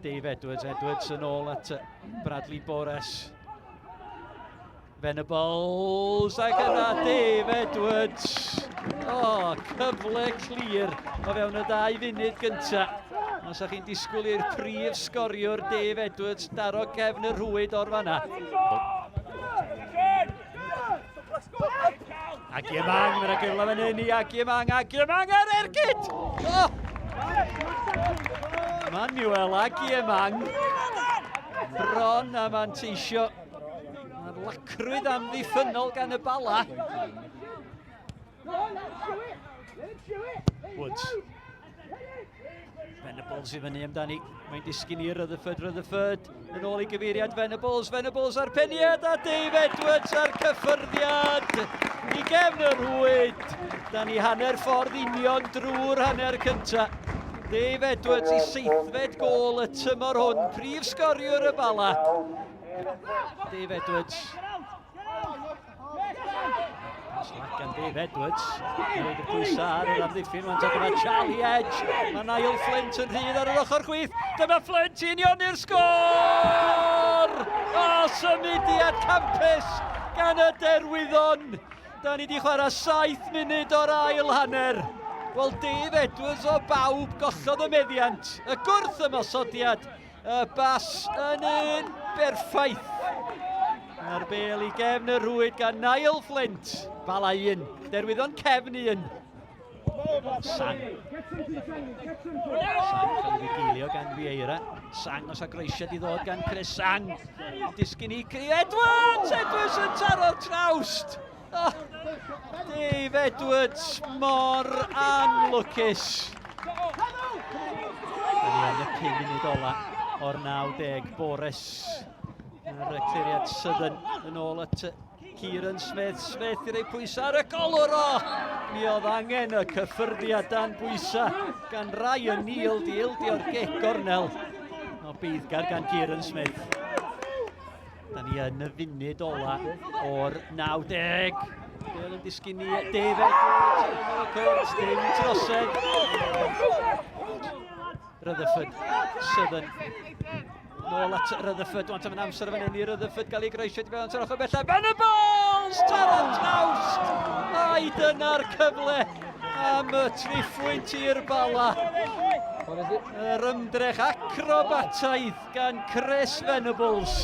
Dave Edwards yn ôl at Bradley Bores. Venables ac yna Dave Edwards. O, cyfle clir o fewn y 2 funud gyntaf. Os ydych chi'n disgwyl i'r prif sgoriwr Dave Edwards daro cefn y rhwyd o'r fanna. Agiemang, mae'n gyfle fan hyn i Agiemang ar ergyd! Oh! Manuel Agiemang, bron a manteisio. Mae'r lacrwydd amddiffynol gan y bala. Woods. Venables i fyny amdani. Mae'n disgyn i Rutherford. Yn ôl i gyfeiriad Venables ar peniad a Dave Edwards ar cyffyrddiad. I gefn y rwyd. Da ni hanner ffordd union drwy'r hanner cyntaf. Dave Edwards i 7fed gôl y tymor hwn. Prif sgoriwr y bala. Dave Edwards. Slack gan Dave Edwards. Gwneud y pwysau ar yr amddiffyn. Wan ta dyma Charlie Edge. Mae Niall Flint yn rhydd ar yr ochr chwith. Dyma Flint i union i'r sgôr! O, symudiad campus gan y derwyddon. Da ni wedi chwarae 7 munud o'r ail hanner. Wel, Dave Edwards o bawb gollodd y meddiant. Y gwrth ymosodiad. Y bas yn un berffaith. A'r bel i gefn y rwyd gan Niall Flint. Bala 1, derwyddon cefn 1. Sang. Sang cael ei gilio gan Vieira. Sang os a groesiad i ddod gan Chris Sang. Disgyn i Edwards! Edwards yn taro'r trawst. Oh, Dave Edwards mor anlwcus. Yn y 5 munud ola o'r 90. Bores. Yr cliriad sydyn yn ôl at Kieran Smith. Smith i rei pwysau ar y golwr o. Mi oedd angen y cyffyrddiadau'n bwysau gan Ryan Neal di o'r gic gornel. O byddgar gan Kieran Smith. Da ni yn y funud ola o'r 90. Bel yn disgyn i Dave Edwards. Dim trosedd. Rutherford, Southern. Nôl at Rutherford, wan tam yn amser fan hyn i Rutherford gael ei groesio di fewn sy'n ochr bellaf. Venables! Taro'r trawst! Ai, dyna'r cyfle am y triffwynt i'r bala. Yr ymdrech acrobataidd gan Chris Venables.